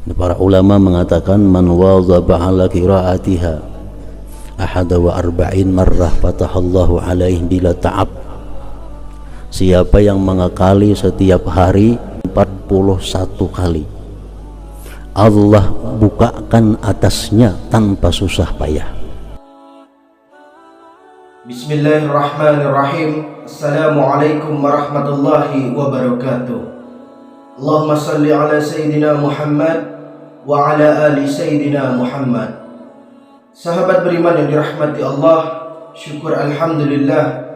Para ulama mengatakan man wadhaba ala qiraatiha ahada wa arba'in marrah fatahallahu alaihi bila ta'ab. Siapa yang mengakali setiap hari 41 kali, Allah bukakan atasnya tanpa susah payah. Bismillahirrahmanirrahim. Assalamualaikum warahmatullahi wabarakatuh. Allahumma salli ala Sayyidina Muhammad wa ala ali Sayyidina Muhammad. Sahabat beriman yang dirahmati Allah, syukur alhamdulillah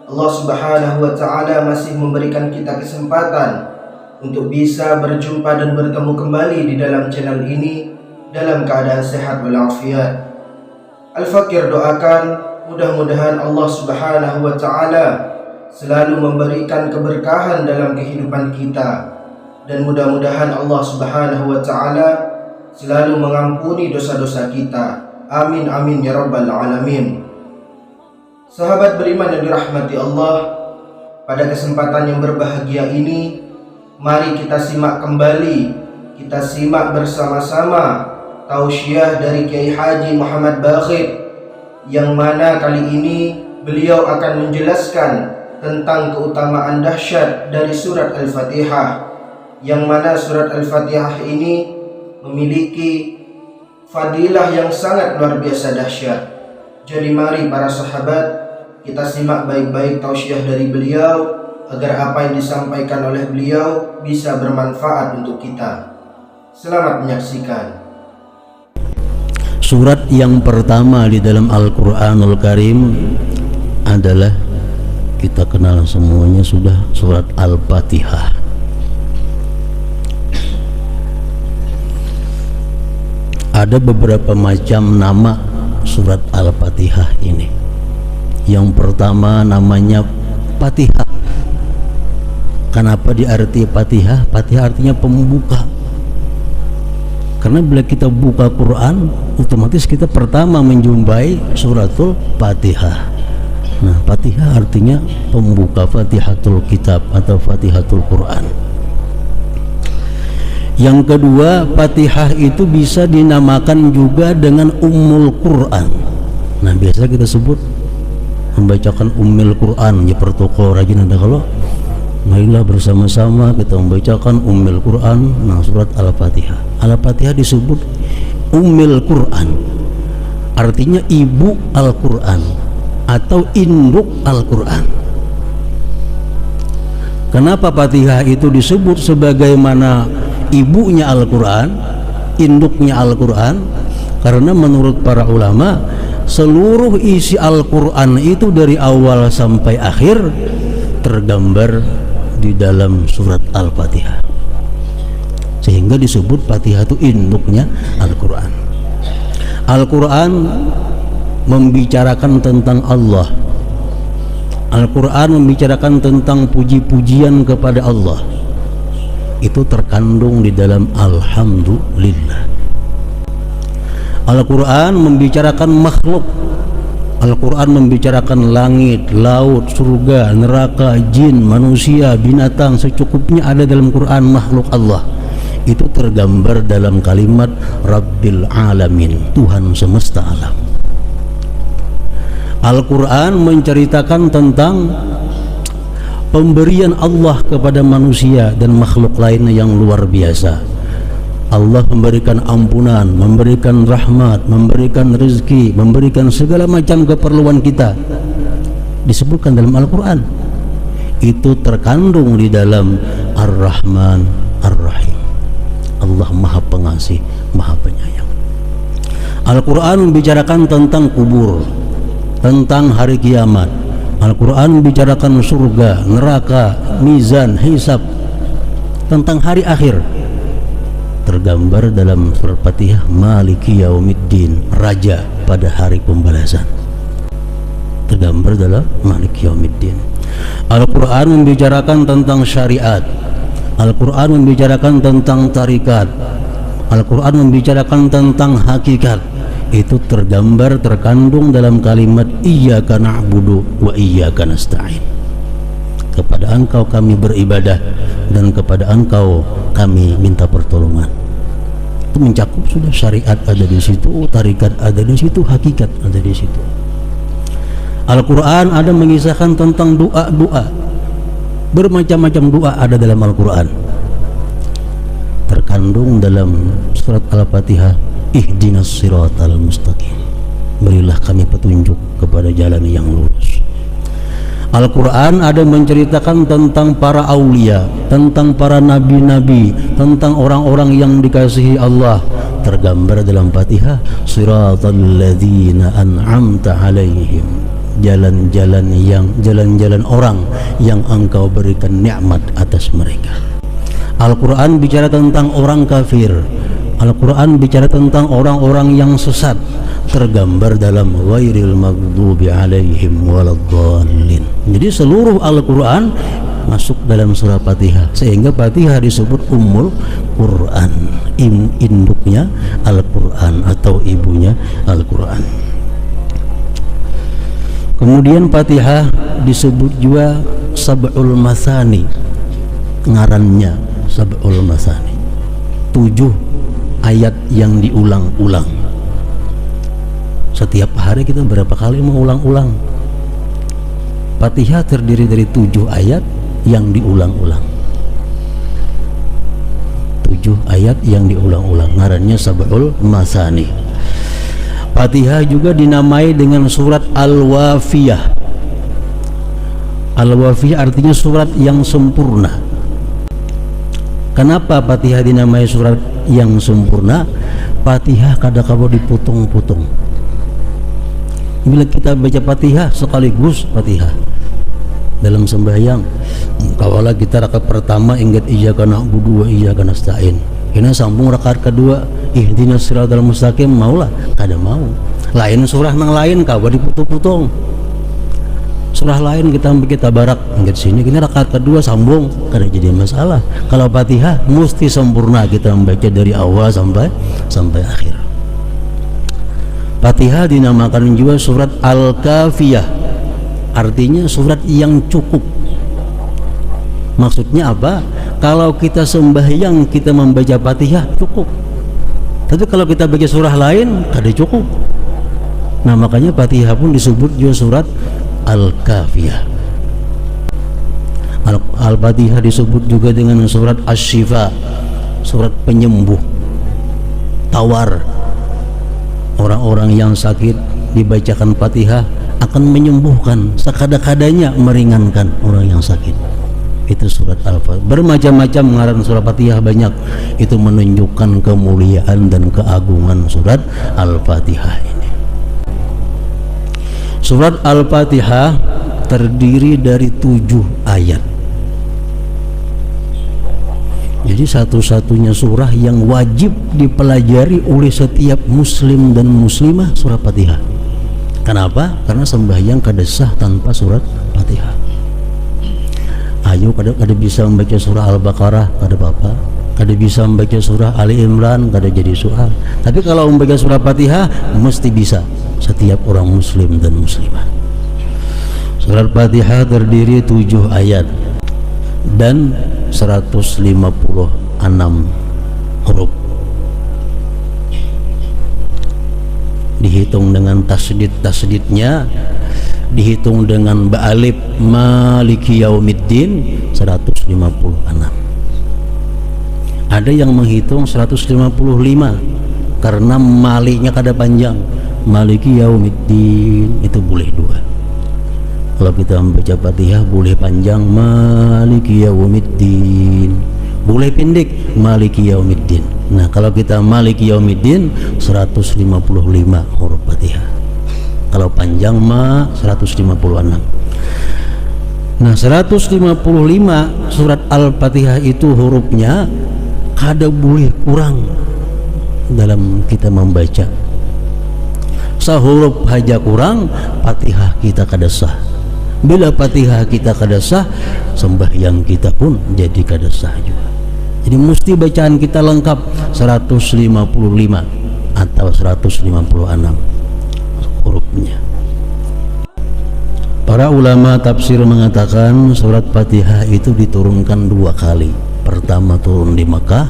Allah subhanahu wa ta'ala masih memberikan kita kesempatan untuk bisa berjumpa dan bertemu kembali di dalam channel ini dalam keadaan sehat walafiat. Al-Fakir doakan mudah-mudahan Allah subhanahu wa ta'ala selalu memberikan keberkahan dalam kehidupan kita, dan mudah-mudahan Allah subhanahu wa ta'ala selalu mengampuni dosa-dosa kita. Amin amin ya rabbal alamin. Sahabat beriman yang dirahmati Allah, pada kesempatan yang berbahagia ini, mari kita simak kembali, kita simak bersama-sama tausiah dari Kiai Haji Muhammad Bakhir, yang mana kali ini beliau akan menjelaskan tentang keutamaan dahsyat dari surat Al-Fatihah, yang mana surat Al-Fatihah ini memiliki fadilah yang sangat luar biasa dahsyat. Jadi mari para sahabat, kita simak baik-baik tausiah dari beliau agar apa yang disampaikan oleh beliau bisa bermanfaat untuk kita. Selamat menyaksikan. Surat yang pertama di dalam Al-Quranul Karim adalah, kita kenal semuanya sudah, surat Al-Fatihah. Ada beberapa macam nama surat Al-Fatihah ini. Yang pertama namanya Fatihah. Kenapa diarti Fatihah? Fatihah artinya pembuka. Karena bila kita buka Quran, otomatis kita pertama menjumpai suratul Fatihah. Nah, Fatihah artinya pembuka, Fatihatul Kitab atau Fatihatul Quran. Yang kedua, Fatihah itu bisa dinamakan juga dengan Ummul Quran. Nah, biasa kita sebut membacakan Ummul Quran, ya pertoko rajin ada kalau marilah bersama-sama kita membacakan Ummul Quran. Nah, surat Al-Fatihah. Al-Fatihah disebut Ummul Quran, artinya ibu Al-Quran atau induk Al-Quran. Kenapa Fatihah itu disebut sebagaimana ibunya Al-Quran, induknya Al-Quran? Karena menurut para ulama, seluruh isi Al-Quran itu dari awal sampai akhir tergambar di dalam surat Al-Fatihah, sehingga disebut Fatihah itu induknya Al-Quran. Al-Quran membicarakan tentang Allah. Al-Quran membicarakan tentang puji-pujian kepada Allah. Itu terkandung di dalam Alhamdulillah. Al-Quran membicarakan makhluk. Al-Quran membicarakan langit, laut, surga, neraka, jin, manusia, binatang, secukupnya ada dalam Quran makhluk Allah. Itu tergambar dalam kalimat Rabbil Alamin, Tuhan semesta alam. Al-Quran menceritakan tentang pemberian Allah kepada manusia dan makhluk lainnya yang luar biasa. Allah memberikan ampunan, memberikan rahmat, memberikan rezeki, memberikan segala macam keperluan kita. Disebutkan dalam Al-Quran. Itu terkandung di dalam Ar-Rahman Ar-Rahim. Allah Maha Pengasih, Maha Penyayang. Al-Quran membicarakan tentang kubur, tentang hari kiamat. Al-Quran membicarakan surga, neraka, mizan, hisab, tentang hari akhir. Tergambar dalam surat Fatihah, Maliki Yaumiddin, Raja pada hari pembalasan. Tergambar dalam Maliki Yaumiddin. Al-Quran membicarakan tentang syariat. Al-Quran membicarakan tentang tarikat. Al-Quran membicarakan tentang hakikat. Itu tergambar, terkandung dalam kalimat Iyyaka na'budu wa iyyaka nasta'in. Kepada Engkau kami beribadah dan kepada Engkau kami minta pertolongan. Itu mencakup sudah, syariat ada di situ, tarikat ada di situ, hakikat ada di situ. Al-Quran ada mengisahkan tentang doa-doa, bermacam-macam doa ada dalam Al-Quran, terkandung dalam surat Al-Fatihah, ihdinas siratal mustaqim, berilah kami petunjuk kepada jalan yang lurus. Al-Quran ada menceritakan tentang para aulia, tentang para nabi-nabi, tentang orang-orang yang dikasihi Allah, tergambar dalam Fatihah, siratal ladzina an'amta alaihim, jalan-jalan orang yang engkau berikan nikmat atas mereka. Al-Quran bicara tentang orang kafir, Al-Quran bicara tentang orang-orang yang sesat, tergambar dalam ghairil maghdubi alaihim waladdallin. Jadi seluruh Al-Quran masuk dalam surah Fatihah, sehingga Fatihah disebut Ummul Quran, induknya Al-Quran atau ibunya Al-Quran. Kemudian Fatihah disebut juga Sab'ul Masani, ngarannya Sab'ul Masani, 7 ayat yang diulang-ulang. Setiap hari kita berapa kali mengulang-ulang? Fatihah terdiri dari 7 ayat yang diulang-ulang. 7 ayat yang diulang-ulang, ngarannya Sab'ul Masani. Fatihah juga dinamai dengan surat Al-Wafiyah. Al-Wafiyah artinya surat yang sempurna. Kenapa Fatihah dinamai surat yang sempurna? Fatihah kadang-kadang dipotong-potong. Bila kita baca Fatihah sekaligus Fatihah dalam sembahyang, kawalah kita rakaat pertama ingat iyyaka na'budu wa iyyaka nasta'in, kena sambung rakaat kedua ihdinas siratal mustaqim, maulah kada mau. Lain surah nang lain kawa dipotong-potong. Surah lain kita barak ingat sini, kena rakaat kedua sambung, kada jadi masalah. Kalau Fatihah mesti sempurna kita membaca dari awal sampai akhir. Fatihah dinamakan juga surat Al-Kafiyah, artinya surat yang cukup. Maksudnya apa? Kalau kita sembahyang kita membaca Fatihah cukup, tapi kalau kita baca surah lain kada cukup. Nah makanya Fatihah pun disebut juga surat Al-Kafiyah. Al-Fatihah disebut juga dengan surat Asy-Syifa, surat penyembuh, tawar. Orang-orang yang sakit dibacakan Fatihah akan menyembuhkan, sekada-kadanya meringankan orang yang sakit. Itu surat Al-Fatihah. Bermacam-macam ngaran surat Fatihah banyak. Itu menunjukkan kemuliaan dan keagungan surat Al-Fatihah ini. Surat Al-Fatihah terdiri dari 7 ayat. Jadi satu-satunya surah yang wajib dipelajari oleh setiap muslim dan muslimah surah Fatihah. Kenapa? Karena sembahyang kada sah tanpa surat Fatihah. Ayo kada bisa membaca surah Al-Baqarah kada apa-apa, kada bisa membaca surah Ali Imran kada jadi soal. Tapi kalau membaca surah Fatihah mesti bisa setiap orang muslim dan muslimah. Surat Fatihah terdiri 7 ayat dan 156 huruf. Dihitung dengan tasdid-tasdidnya, dihitung dengan ba'alif maliki yaumiddin 156. Ada yang menghitung 155 karena maliknya kada panjang. Maliki yaumiddin itu boleh 2. Kalau kita membaca Fatihah boleh panjang maliki yaumiddin, boleh pendek maliki yaumiddin. Nah kalau kita maliki yaumiddin 155 huruf Fatihah, kalau panjang 156. Nah 155 surat Al-Fatihah itu hurufnya kada boleh kurang dalam kita membaca. Sahuruf haja kurang Fatihah kita kada sah. Bila Fatihah kita kada sah, sembahyang kita pun jadi kada sah juga. Jadi mesti bacaan kita lengkap 155 atau 156 hurufnya. Para ulama tafsir mengatakan surat Fatihah itu diturunkan 2 kali. Pertama turun di Mekah,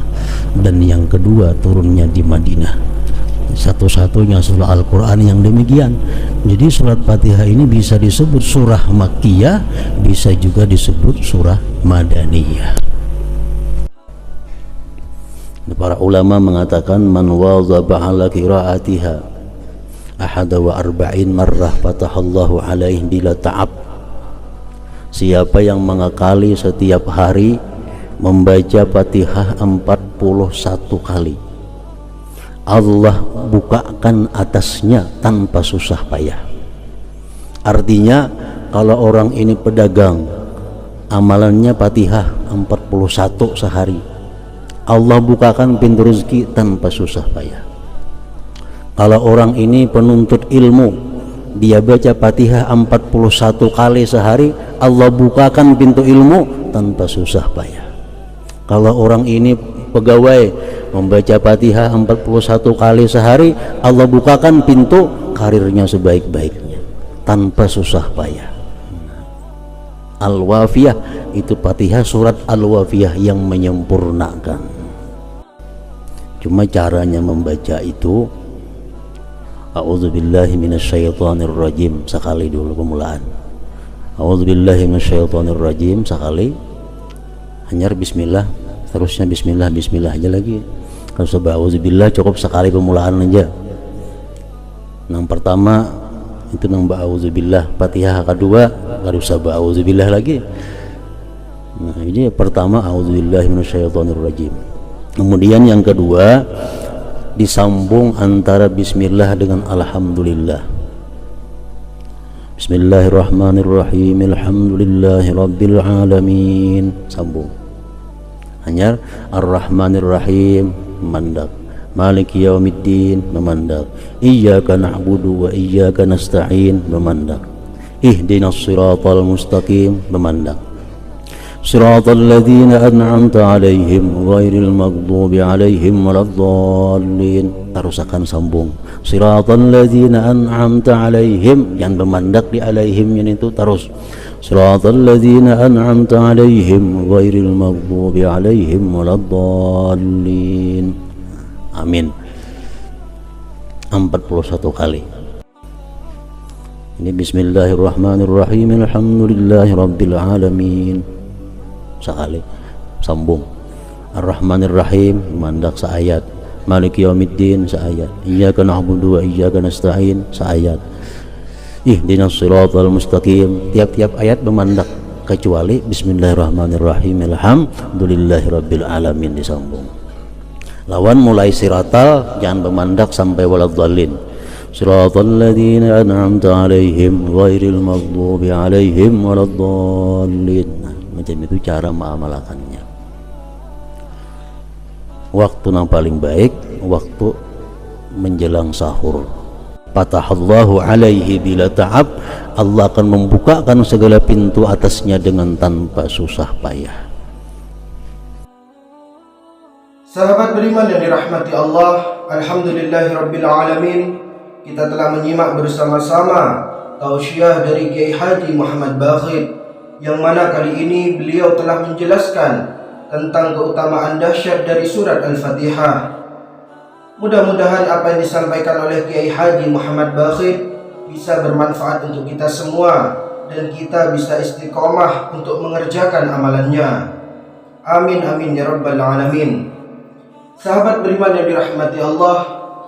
dan yang kedua turunnya di Madinah. Satu-satunya surah Al-Quran yang demikian. Jadi surat Fatihah ini bisa disebut surah Makkiyah, bisa juga disebut surah Madaniyah. Para ulama mengatakan man wazaba ala qiraatiha ahada wa arba'in marrah fatahallahu alaihi bila ta'ab. Siapa yang mengakali setiap hari membaca Fatihah 41 kali, Allah bukakan atasnya tanpa susah payah. Artinya kalau orang ini pedagang, amalannya Fatihah 41 sehari, Allah bukakan pintu rezeki tanpa susah payah. Kalau orang ini penuntut ilmu, dia baca Fatihah 41 kali sehari, Allah bukakan pintu ilmu tanpa susah payah. Kalau orang ini pegawai, membaca Fatihah 41 kali sehari, Allah bukakan pintu karirnya sebaik-baiknya tanpa susah payah. Al-Wafiyah itu Fatihah, surat Al-Wafiyah yang menyempurnakan. Cuma caranya membaca itu A'udzubillahi minasyaitonirrajim sekali dulu pemulaan. A'udzubillahi minasyaitonirrajim sekali, hanyar bismillah, terusnya bismillah bismillah aja lagi. Kalau sebab auzubillah cukup sekali pemulaan aja. Yang pertama itu nang auzubillah, Fatihah kedua enggak usah auzubillah lagi. Nah, ini pertama auzubillahi minasyaitonirrajim. Kemudian yang kedua disambung antara bismillah dengan alhamdulillah. Bismillahirrahmanirrahim, alhamdulillahi rabbil alamin, sambung. Hanya ar-rahmanirrahim memandak, maliki yaumiddin memandak, iyyaka na'budu wa iyyaka nasta'in memandak, ihdinas siratal mustaqim memandak, siratal ladzina an'amta 'alaihim ghairil maghdubi 'alaihim waladdallin. Terusakan sambung, siratal ladzina an'amta 'alaihim, yang memandak di alaihim itu terus, siratal ladzina an'amta 'alaihim ghairil maghdubi 'alaihim waladdallin. Amin. 41 kali. Ini bismillahirrahmanirrahim, alhamdulillahi rabbil alamin sekali, sambung. Ar-Rahmanir-Rahim mandak seayat, Maliki yaumiddin seayat, iyyaka na'budu wa iyyaka nasta'in seayat, ihdinas siratal mustaqim. Tiap-tiap ayat memandak kecuali bismillahirrahmanirrahim alhamdulillahi rabbil alamin disambung. Lawan mulai siratal jangan memandak sampai waladdallin, siratal ladzina an'amta 'alaihim ghairil maghdubi 'alaihim waladdallin. Macam itu cara mengamalkannya. Waktu yang paling baik waktu menjelang sahur. Fatahallahu alaihi bila ta'ab, Allah akan membukakan segala pintu atasnya dengan tanpa susah payah. Sahabat beriman yang dirahmati Allah, alhamdulillahirabbil alamin. Kita telah menyimak bersama-sama tausiah dari Kiai Haji Muhammad Bakhit, yang mana kali ini beliau telah menjelaskan tentang keutamaan dahsyat dari surat Al-Fatihah. Mudah-mudahan apa yang disampaikan oleh Kiai Haji Muhammad Bakhit bisa bermanfaat untuk kita semua dan kita bisa istiqomah untuk mengerjakan amalannya. Amin amin ya rabbal alamin. Sahabat beriman yang dirahmati Allah,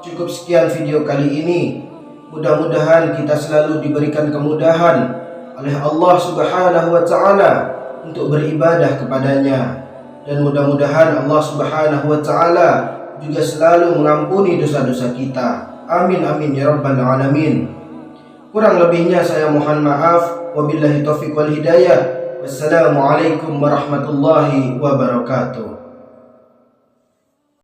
cukup sekian video kali ini. Mudah-mudahan kita selalu diberikan kemudahan oleh Allah Subhanahu wa taala untuk beribadah kepadanya, dan mudah-mudahan Allah Subhanahu wa taala juga selalu mengampuni dosa-dosa kita. Amin amin ya rabbal alamin. Kurang lebihnya saya mohon maaf. Wabillahi taufiq wal hidayah. Wassalamualaikum warahmatullahi wabarakatuh.